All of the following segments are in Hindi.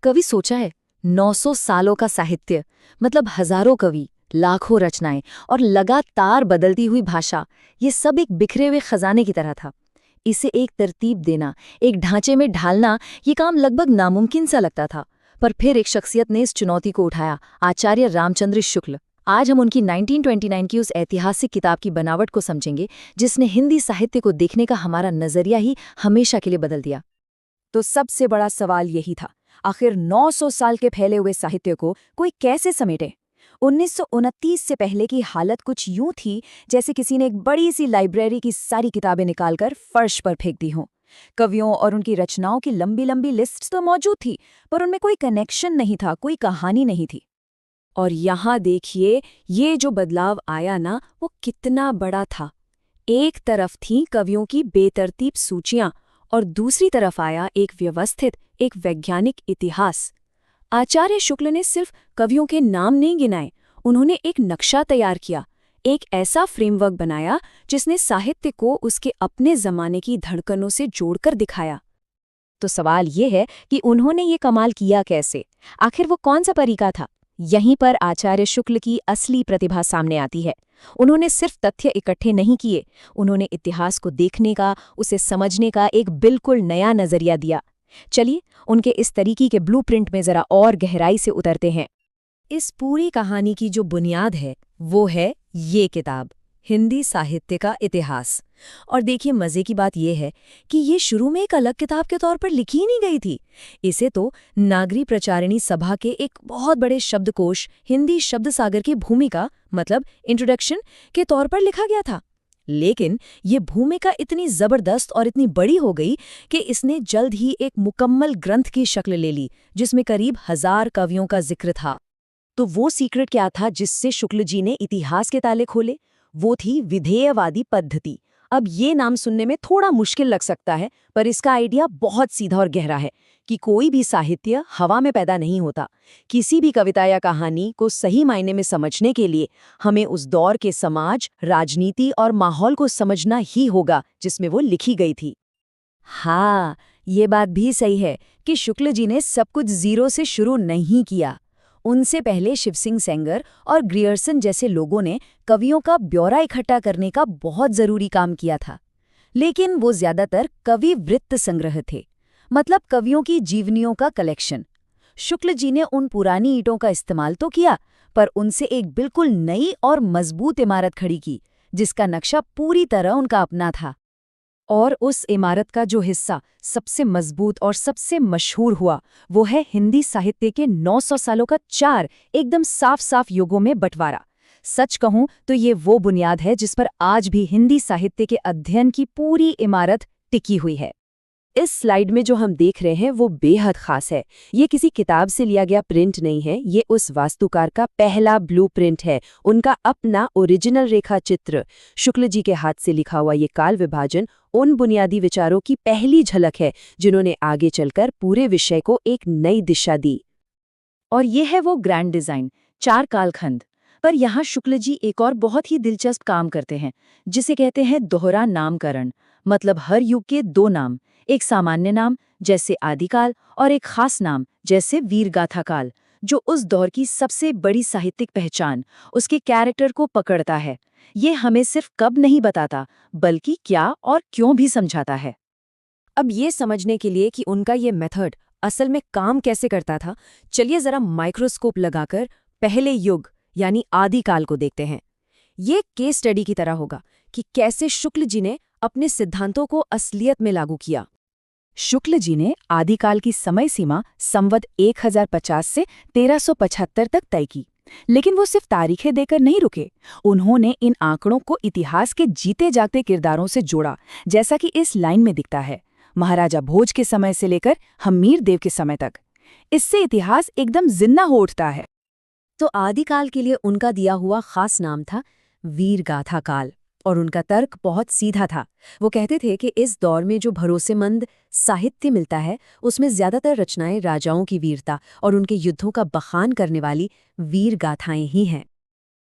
कभी सोचा है 900 सालों का साहित्य, मतलब हजारों कवि, लाखों रचनाएं और लगातार बदलती हुई भाषा, ये सब एक बिखरे हुए खजाने की तरह था। इसे एक तरतीब देना, एक ढांचे में ढालना, ये काम लगभग नामुमकिन सा लगता था। पर फिर एक शख्सियत ने इस चुनौती को उठाया, आचार्य रामचंद्र शुक्ल। आज हम उनकी 1929 की उस ऐतिहासिक किताब की बनावट को समझेंगे, जिसने हिंदी साहित्य को देखने का हमारा नजरिया ही हमेशा के लिए बदल दिया। तो सबसे बड़ा सवाल यही था, आखिर 900 साल के फैले हुए साहित्य को कोई कैसे समेटे। 1929 से पहले की हालत कुछ यूं थी जैसे किसी ने एक बड़ी सी लाइब्रेरी की सारी किताबें निकालकर फर्श पर फेंक दी हों। कवियों और उनकी रचनाओं की लंबी लंबी लिस्ट तो मौजूद थी, पर उनमें कोई कनेक्शन नहीं था, कोई कहानी नहीं थी। और यहाँ देखिए, ये जो बदलाव आया ना, वो कितना बड़ा था। एक तरफ थीं कवियों की बेतरतीब सूचियां और दूसरी तरफ आया एक व्यवस्थित, एक वैज्ञानिक इतिहास। आचार्य शुक्ल ने सिर्फ कवियों के नाम नहीं गिनाए, उन्होंने एक नक्शा तैयार किया, एक ऐसा फ्रेमवर्क बनाया जिसने साहित्य को उसके अपने जमाने की धड़कनों से जोड़कर दिखाया। तो सवाल ये है कि उन्होंने ये कमाल किया कैसे? आखिर वो कौन सा तरीका था? यहीं पर आचार्य शुक्ल की असली प्रतिभा सामने आती है। उन्होंने सिर्फ तथ्य इकट्ठे नहीं किए, उन्होंने इतिहास को देखने का, उसे समझने का एक बिल्कुल नया नजरिया दिया। चलिए उनके इस तरीके के ब्लूप्रिंट में जरा और गहराई से उतरते हैं। इस पूरी कहानी की जो बुनियाद है वो है ये किताब, हिंदी साहित्य का इतिहास। और देखिए, मजे की बात यह है कि ये शुरू में एक अलग किताब के तौर पर लिखी नहीं गई थी। इसे तो नागरी प्रचारिणी सभा के एक बहुत बड़े शब्दकोश, हिंदी शब्द सागर की भूमिका, मतलब इंट्रोडक्शन के तौर पर लिखा गया था। लेकिन ये भूमिका इतनी जबरदस्त और इतनी बड़ी हो गई कि इसने जल्द ही एक मुकम्मल ग्रंथ की शक्ल ले ली, जिसमें करीब 1000 कवियों का जिक्र था। तो वो सीक्रेट क्या था जिससे शुक्ल जी ने इतिहास के ताले खोले? वो थी विधेयवादी पद्धति। अब ये नाम सुनने में थोड़ा मुश्किल लग सकता है, पर इसका आइडिया बहुत सीधा और गहरा है कि कोई भी साहित्य हवा में पैदा नहीं होता। किसी भी कविता या कहानी को सही मायने में समझने के लिए हमें उस दौर के समाज, राजनीति और माहौल को समझना ही होगा जिसमें वो लिखी गई थी। हाँ, ये बात भी सही है कि शुक्ल जी ने सब कुछ जीरो से शुरू नहीं किया। उनसे पहले शिव सिंह सेंगर और ग्रियर्सन जैसे लोगों ने कवियों का ब्यौरा इकट्ठा करने का बहुत जरूरी काम किया था। लेकिन वो ज्यादातर कवि वृत्त संग्रह थे, मतलब कवियों की जीवनियों का कलेक्शन। शुक्ल जी ने उन पुरानी ईंटों का इस्तेमाल तो किया, पर उनसे एक बिल्कुल नई और मजबूत इमारत खड़ी की, जिसका नक्शा पूरी तरह उनका अपना था। और उस इमारत का जो हिस्सा सबसे मजबूत और सबसे मशहूर हुआ, वो है हिंदी साहित्य के 900 सालों का 4 एकदम साफ साफ युगों में बंटवारा। सच कहूं तो ये वो बुनियाद है जिस पर आज भी हिंदी साहित्य के अध्ययन की पूरी इमारत टिकी हुई है। इस स्लाइड में जो हम देख रहे हैं वो बेहद खास है। ये किसी किताब से लिया गया प्रिंट नहीं है, ये उस वास्तुकार का पहला ब्लूप्रिंट है, उनका अपना ओरिजिनल रेखा चित्र। शुक्ल जी के हाथ से लिखा हुआ ये काल विभाजन उन बुनियादी विचारों की पहली झलक है जिन्होंने आगे चलकर पूरे विषय को एक नई दिशा दी। और ये है वो ग्रैंड डिजाइन, 4 कालखंड। पर यहाँ शुक्ल जी एक और बहुत ही दिलचस्प काम करते हैं, जिसे कहते हैं दोहरा नामकरण। मतलब हर युग के 2 नाम, एक सामान्य नाम जैसे आदिकाल और एक खास नाम जैसे वीरगाथा काल, जो उस दौर की सबसे बड़ी साहित्यिक पहचान, उसके कैरेक्टर को पकड़ता है। ये हमें सिर्फ कब नहीं बताता, बल्कि क्या और क्यों भी समझाता है। अब ये समझने के लिए कि उनका ये मेथड असल में काम कैसे करता था, चलिए जरा माइक्रोस्कोप लगाकर पहले युग यानी आदिकाल को देखते हैं। ये केस स्टडी की तरह होगा कि कैसे शुक्ल जी ने अपने सिद्धांतों को असलियत में लागू किया। शुक्ल जी ने आदिकाल की समय सीमा संवत 1050 से 1375 तक तय की, लेकिन वो सिर्फ तारीखें देकर नहीं रुके। उन्होंने इन आंकड़ों को इतिहास के जीते जागते किरदारों से जोड़ा, जैसा कि इस लाइन में दिखता है, महाराजा भोज के समय से लेकर हम्मीर देव के समय तक। इससे इतिहास एकदम जिंदा हो उठता है। तो आदिकाल के लिए उनका दिया हुआ खास नाम था वीरगाथा काल, और उनका तर्क बहुत सीधा था। वो कहते थे कि इस दौर में जो भरोसेमंद साहित्य मिलता है उसमें ज्यादातर रचनाएं राजाओं की वीरता और उनके युद्धों का बखान करने वाली वीर गाथाएं ही हैं।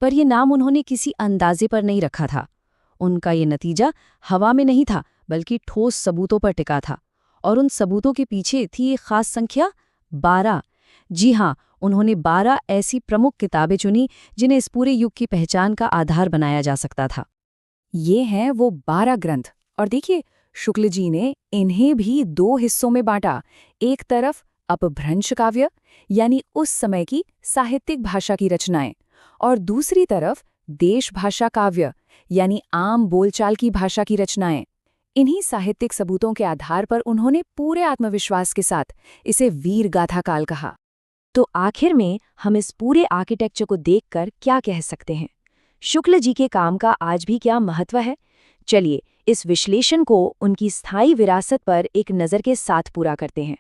पर ये नाम उन्होंने किसी अंदाजे पर नहीं रखा था। उनका ये नतीजा हवा में नहीं था, बल्कि ठोस सबूतों पर टिका था। और उन सबूतों के पीछे थी एक खास संख्या, 12। जी हाँ, उन्होंने 12 ऐसी प्रमुख किताबें चुनी जिन्हें इस पूरे युग की पहचान का आधार बनाया जा सकता था। ये हैं वो 12 ग्रंथ। और देखिए, शुक्ल जी ने इन्हें भी 2 हिस्सों में बांटा। एक तरफ अपभ्रंश काव्य, यानी उस समय की साहित्यिक भाषा की रचनाएं, और दूसरी तरफ देश भाषा काव्य, यानी आम बोलचाल की भाषा की रचनाएं। इन्हीं साहित्यिक सबूतों के आधार पर उन्होंने पूरे आत्मविश्वास के साथ इसे वीर गाथा काल कहा। तो आखिर में हम इस पूरे आर्किटेक्चर को देखकर क्या कह सकते हैं? शुक्ल जी के काम का आज भी क्या महत्व है? चलिए इस विश्लेषण को उनकी स्थायी विरासत पर एक नज़र के साथ पूरा करते हैं।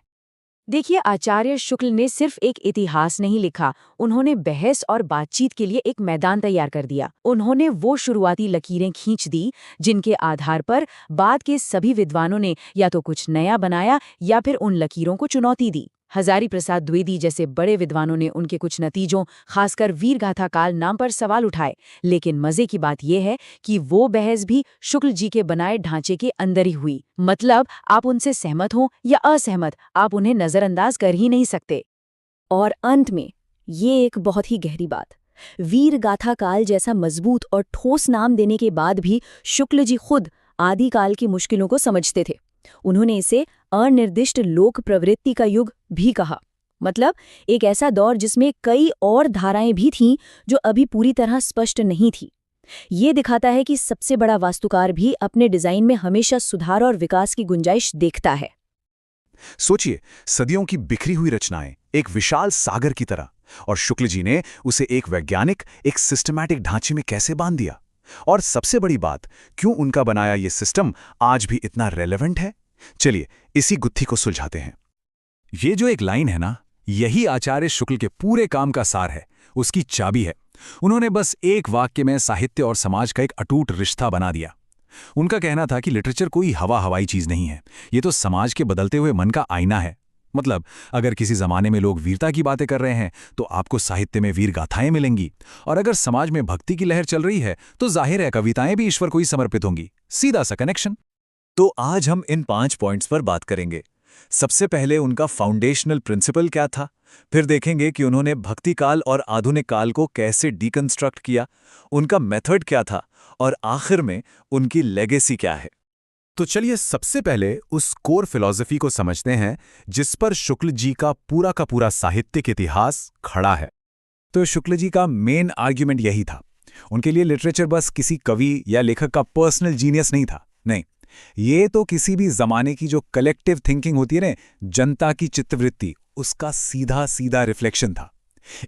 देखिए, आचार्य शुक्ल ने सिर्फ एक इतिहास नहीं लिखा, उन्होंने बहस और बातचीत के लिए एक मैदान तैयार कर दिया। उन्होंने वो शुरुआती लकीरें खींच दी जिनके आधार पर बाद के सभी विद्वानों ने या तो कुछ नया बनाया या फिर उन लकीरों को चुनौती दी। हजारी प्रसाद द्विवेदी जैसे बड़े विद्वानों ने उनके कुछ नतीजों, खासकर वीरगाथा काल नाम पर सवाल उठाए, लेकिन मजे की बात यह है कि वो बहस भी शुक्ल जी के बनाए ढांचे के अंदर ही हुई। मतलब आप उनसे सहमत हो या असहमत, आप उन्हें नजरअंदाज कर ही नहीं सकते। और अंत में ये एक बहुत ही गहरी बात, वीरगाथा काल जैसा मजबूत और ठोस नाम देने के बाद भी शुक्ल जी खुद आदिकाल की मुश्किलों को समझते थे। उन्होंने इसे अनिर्दिष्ट लोक प्रवृत्ति का युग भी कहा। मतलब एक ऐसा दौर जिसमें कई और धाराएं भी थीं जो अभी पूरी तरह स्पष्ट नहीं थी। ये दिखाता है कि सबसे बड़ा वास्तुकार भी अपने डिजाइन में हमेशा सुधार और विकास की गुंजाइश देखता है। सोचिए, सदियों की बिखरी हुई रचनाएं एक विशाल सागर की तरह, और शुक्ल जी ने उसे एक वैज्ञानिक, एक सिस्टमैटिक ढांचे में कैसे बांध दिया। और सबसे बड़ी बात, क्यों उनका बनाया ये सिस्टम आज भी इतना रेलेवेंट है? चलिए इसी गुत्थी को सुलझाते हैं। ये जो एक लाइन है ना, यही आचार्य शुक्ल के पूरे काम का सार है, उसकी चाबी है। उन्होंने बस एक वाक्य में साहित्य और समाज का एक अटूट रिश्ता बना दिया। उनका कहना था कि लिटरेचर कोई हवा हवाई चीज नहीं है, ये तो समाज के बदलते हुए मन का आईना है। मतलब अगर किसी जमाने में लोग वीरता की बातें कर रहे हैं तो आपको साहित्य में वीर गाथाएं मिलेंगी, और अगर समाज में भक्ति की लहर चल रही है तो जाहिर है कविताएं भी ईश्वर को ही समर्पित होंगी। सीधा सा कनेक्शन। तो आज हम इन 5 पॉइंट्स पर बात करेंगे। सबसे पहले उनका फाउंडेशनल प्रिंसिपल क्या था, फिर देखेंगे कि उन्होंने भक्ति काल और आधुनिक काल को कैसे डिकंस्ट्रक्ट किया, उनका मेथड क्या था, और आखिर में उनकी लेगेसी क्या है। तो चलिए सबसे पहले उस कोर फिलॉसफी को समझते हैं जिस पर शुक्ल जी का पूरा साहित्यिक इतिहास खड़ा है। तो शुक्ल जी का मेन आर्ग्यूमेंट यही था। उनके लिए लिटरेचर बस किसी कवि या लेखक का पर्सनल जीनियस नहीं था, नहीं, ये तो किसी भी जमाने की जो कलेक्टिव थिंकिंग होती है ना, जनता की चित्तवृत्ति, उसका सीधा सीधा रिफ्लेक्शन था।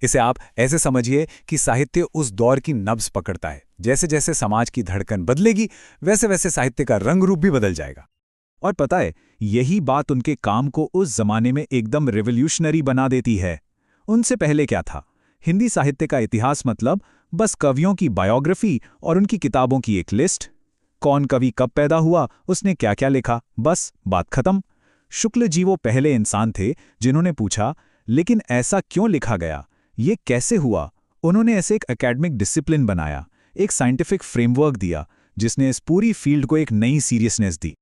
इसे आप ऐसे समझिए कि साहित्य उस दौर की नब्ज पकड़ता है। जैसे जैसे समाज की धड़कन बदलेगी वैसे वैसे साहित्य का रंग रूप भी बदल जाएगा। और पता है, यही बात उनके काम को उस जमाने में एकदम रिवॉल्यूशनरी बना देती है। उनसे पहले क्या था? हिंदी साहित्य का इतिहास मतलब बस कवियों की बायोग्राफी और उनकी किताबों की एक लिस्ट। कौन कवि कब पैदा हुआ, उसने क्या क्या लिखा, बस बात खत्म। शुक्ल जी वो पहले इंसान थे जिन्होंने पूछा, लेकिन ऐसा क्यों लिखा गया, ये कैसे हुआ? उन्होंने ऐसे एक एकेडमिक डिसिप्लिन बनाया, एक साइंटिफिक फ्रेमवर्क दिया जिसने इस पूरी फील्ड को एक नई सीरियसनेस दी।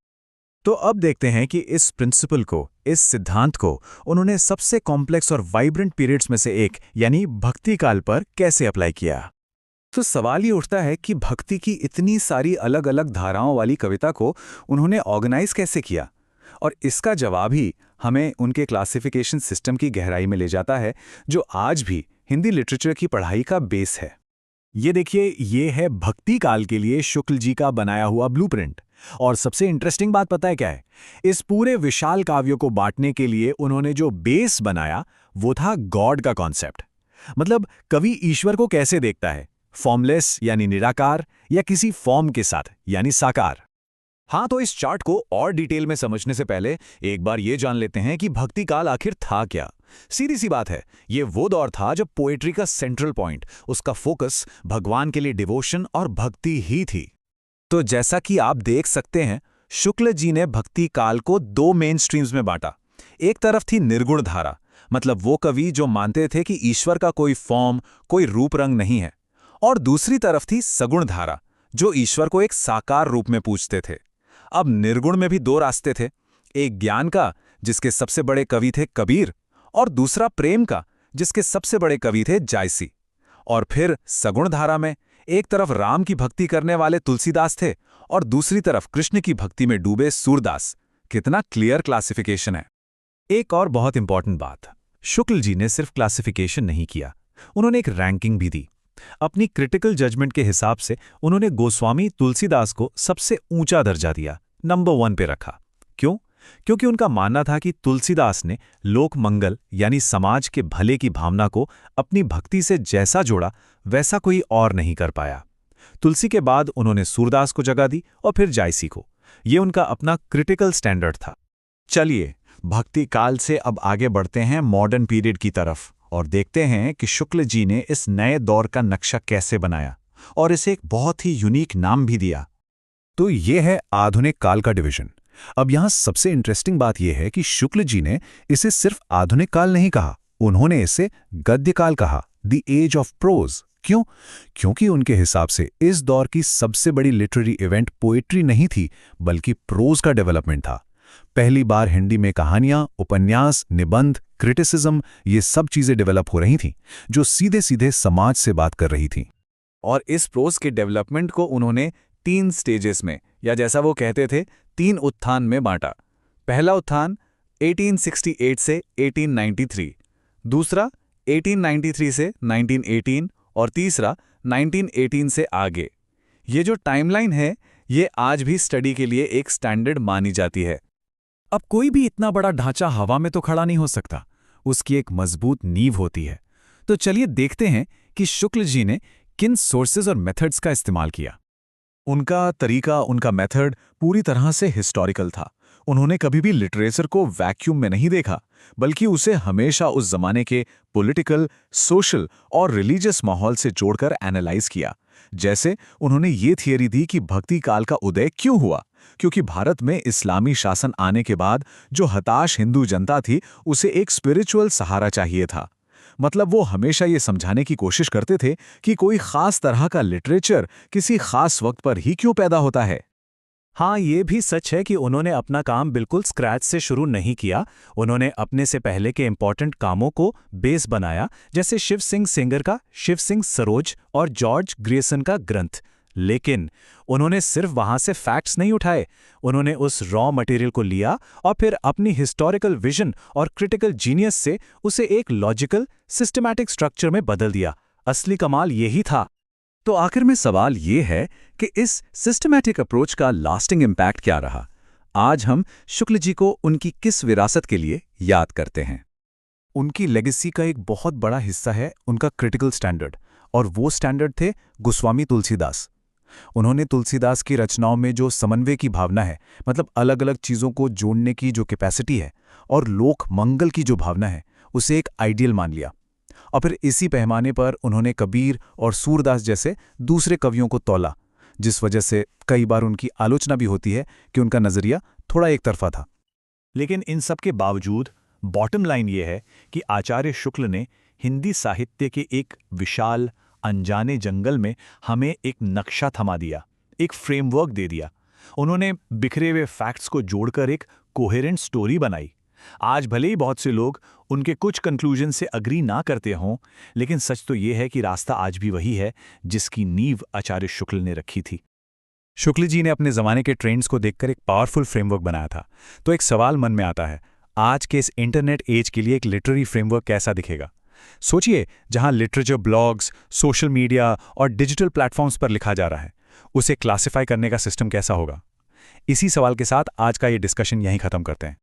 तो अब देखते हैं कि इस प्रिंसिपल को, इस सिद्धांत को उन्होंने सबसे कॉम्प्लेक्स और वाइब्रेंट पीरियड्स में से एक यानी भक्ति काल पर कैसे अप्लाई किया। तो सवाल ये उठता है कि भक्ति की इतनी सारी अलग अलग धाराओं वाली कविता को उन्होंने ऑर्गेनाइज कैसे किया, और इसका जवाब ही हमें उनके क्लासिफिकेशन सिस्टम की गहराई में ले जाता है जो आज भी हिंदी लिटरेचर की पढ़ाई का बेस है। ये देखिए, ये है भक्ति काल के लिए शुक्ल जी का बनाया हुआ ब्लूप्रिंट। और सबसे इंटरेस्टिंग बात पता है क्या है? इस पूरे विशाल काव्य को बांटने के लिए उन्होंने जो बेस बनाया वो था गॉड का कॉन्सेप्ट। मतलब कवि ईश्वर को कैसे देखता है, फॉर्मलेस यानी निराकार, या किसी फॉर्म के साथ यानी साकार। हाँ, तो इस चार्ट को और डिटेल में समझने से पहले एक बार ये जान लेते हैं कि भक्ति काल आखिर था क्या। सीधी सी बात है, ये वो दौर था जब पोएट्री का सेंट्रल पॉइंट, उसका फोकस भगवान के लिए डिवोशन और भक्ति ही थी। तो जैसा कि आप देख सकते हैं, शुक्ल जी ने भक्ति काल को 2 मेन स्ट्रीम्स में बांटा। एक तरफ थी निर्गुण धारा, मतलब वो कवि जो मानते थे कि ईश्वर का कोई फॉर्म, कोई रूप रंग नहीं है, और दूसरी तरफ थी सगुण धारा, जो ईश्वर को एक साकार रूप में पूजते थे। अब निर्गुण में भी 2 रास्ते थे, एक ज्ञान का जिसके सबसे बड़े कवि थे कबीर, और दूसरा प्रेम का, जिसके सबसे बड़े कवि थे जायसी। और फिर सगुण धारा में एक तरफ राम की भक्ति करने वाले तुलसीदास थे और दूसरी तरफ कृष्ण की भक्ति में डूबे सूरदास। कितना क्लियर क्लासिफिकेशन है। एक और बहुत इंपॉर्टेंट बात, शुक्ल जी ने सिर्फ क्लासिफिकेशन नहीं किया, उन्होंने एक रैंकिंग भी दी। अपनी क्रिटिकल जजमेंट के हिसाब से उन्होंने गोस्वामी तुलसीदास को सबसे ऊंचा दर्जा दिया, नंबर 1 पे रखा। क्यों? क्योंकि उनका मानना था कि तुलसीदास ने लोक मंगल यानी समाज के भले की भावना को अपनी भक्ति से जैसा जोड़ा वैसा कोई और नहीं कर पाया। तुलसी के बाद उन्होंने सूरदास को जगह दी और फिर जायसी को। ये उनका अपना क्रिटिकल स्टैंडर्ड था। चलिए, भक्ति काल से अब आगे बढ़ते हैं मॉडर्न पीरियड की तरफ और देखते हैं कि शुक्ल जी ने इस नए दौर का नक्शा कैसे बनाया और इसे एक बहुत ही यूनिक नाम भी दिया। तो ये है आधुनिक काल का डिवीजन। अब यहां सबसे इंटरेस्टिंग बात यह है कि शुक्ल जी ने इसे सिर्फ आधुनिक काल नहीं कहा, उन्होंने इसे गद्य काल कहा, द एज ऑफ प्रोज। क्यों? क्योंकि उनके हिसाब से इस दौर की सबसे बड़ी लिटरेरी इवेंट पोएट्री नहीं थी, बल्कि प्रोज का डेवलपमेंट था। पहली बार हिंदी में कहानियां, उपन्यास, निबंध, क्रिटिसिज्म, ये सब चीजें डेवलप हो रही थीं, जो सीधे सीधे समाज से बात कर रही थीं। और इस प्रोज के डेवलपमेंट को उन्होंने 3 स्टेजेस में, या जैसा वो कहते थे 3 उत्थान में बांटा। पहला उत्थान 1868 से 1893, दूसरा 1893 से 1918 और तीसरा 1918 से आगे। ये जो टाइमलाइन है, ये आज भी स्टडी के लिए एक स्टैंडर्ड मानी जाती है। अब कोई भी इतना बड़ा ढांचा हवा में तो खड़ा नहीं हो सकता, उसकी एक मजबूत नींव होती है। तो चलिए देखते हैं कि शुक्ल जी ने किन सोर्सेज और मेथड्स का इस्तेमाल किया। उनका तरीका, उनका मेथड पूरी तरह से हिस्टोरिकल था। उन्होंने कभी भी लिटरेचर को वैक्यूम में नहीं देखा, बल्कि उसे हमेशा उस जमाने के पॉलिटिकल, सोशल और रिलीजियस माहौल से जोड़कर एनालाइज किया। जैसे उन्होंने ये थियरी दी कि भक्ति काल का उदय क्यों हुआ, क्योंकि भारत में इस्लामी शासन आने के बाद जो हताश हिंदू जनता थी, उसे एक स्पिरिचुअल सहारा चाहिए था। मतलब वो हमेशा ये समझाने की कोशिश करते थे कि कोई खास तरह का लिटरेचर किसी खास वक्त पर ही क्यों पैदा होता है। हाँ, ये भी सच है कि उन्होंने अपना काम बिल्कुल स्क्रैच से शुरू नहीं किया। उन्होंने अपने से पहले के इंपॉर्टेंट कामों को बेस बनाया, जैसे शिव सिंह सेंगर का शिव सिंह सरोज और जॉर्ज ग्रेसन का ग्रंथ। लेकिन उन्होंने सिर्फ वहां से फैक्ट्स नहीं उठाए, उन्होंने उस रॉ मटेरियल को लिया और फिर अपनी हिस्टोरिकल विजन और क्रिटिकल जीनियस से उसे एक लॉजिकल, सिस्टमैटिक स्ट्रक्चर में बदल दिया। असली कमाल यही था। तो आखिर में सवाल ये है कि इस सिस्टमैटिक अप्रोच का लास्टिंग इम्पैक्ट क्या रहा? आज हम शुक्ल जी को उनकी किस विरासत के लिए याद करते हैं? उनकी लेगेसी का एक बहुत बड़ा हिस्सा है उनका क्रिटिकल स्टैंडर्ड, और वो स्टैंडर्ड थे गोस्वामी तुलसीदास। उन्होंने तुलसीदास की रचनाओं में जो समन्वय की भावना है, मतलब अलग अलग चीज़ों को जोड़ने की जो कैपेसिटी है, और लोक मंगल की जो भावना है, उसे एक आइडियल मान लिया। और फिर इसी पैमाने पर उन्होंने कबीर और सूरदास जैसे दूसरे कवियों को तौला, जिस वजह से कई बार उनकी आलोचना भी होती है कि उनका नज़रिया थोड़ा एक तरफा था। लेकिन इन सब के बावजूद बॉटम लाइन ये है कि आचार्य शुक्ल ने हिंदी साहित्य के एक विशाल अनजाने जंगल में हमें एक नक्शा थमा दिया, एक फ्रेमवर्क दे दिया। उन्होंने बिखरे हुए फैक्ट्स को जोड़कर एक कोहेरेंट स्टोरी बनाई। आज भले ही बहुत से लोग उनके कुछ कंक्लूजन से अग्री ना करते हों, लेकिन सच तो ये है कि रास्ता आज भी वही है जिसकी नींव आचार्य शुक्ल ने रखी थी। शुक्ल जी ने अपने ज़माने के ट्रेंड्स को देखकर एक पावरफुल फ्रेमवर्क बनाया था। तो एक सवाल मन में आता है, आज के इस इंटरनेट एज के लिए एक लिटरेरी फ्रेमवर्क कैसा दिखेगा? सोचिए, जहां लिटरेचर ब्लॉग्स, सोशल मीडिया और डिजिटल प्लेटफॉर्म्स पर लिखा जा रहा है, उसे क्लासिफाई करने का सिस्टम कैसा होगा? इसी सवाल के साथ आज का ये डिस्कशन यहीं खत्म करते हैं।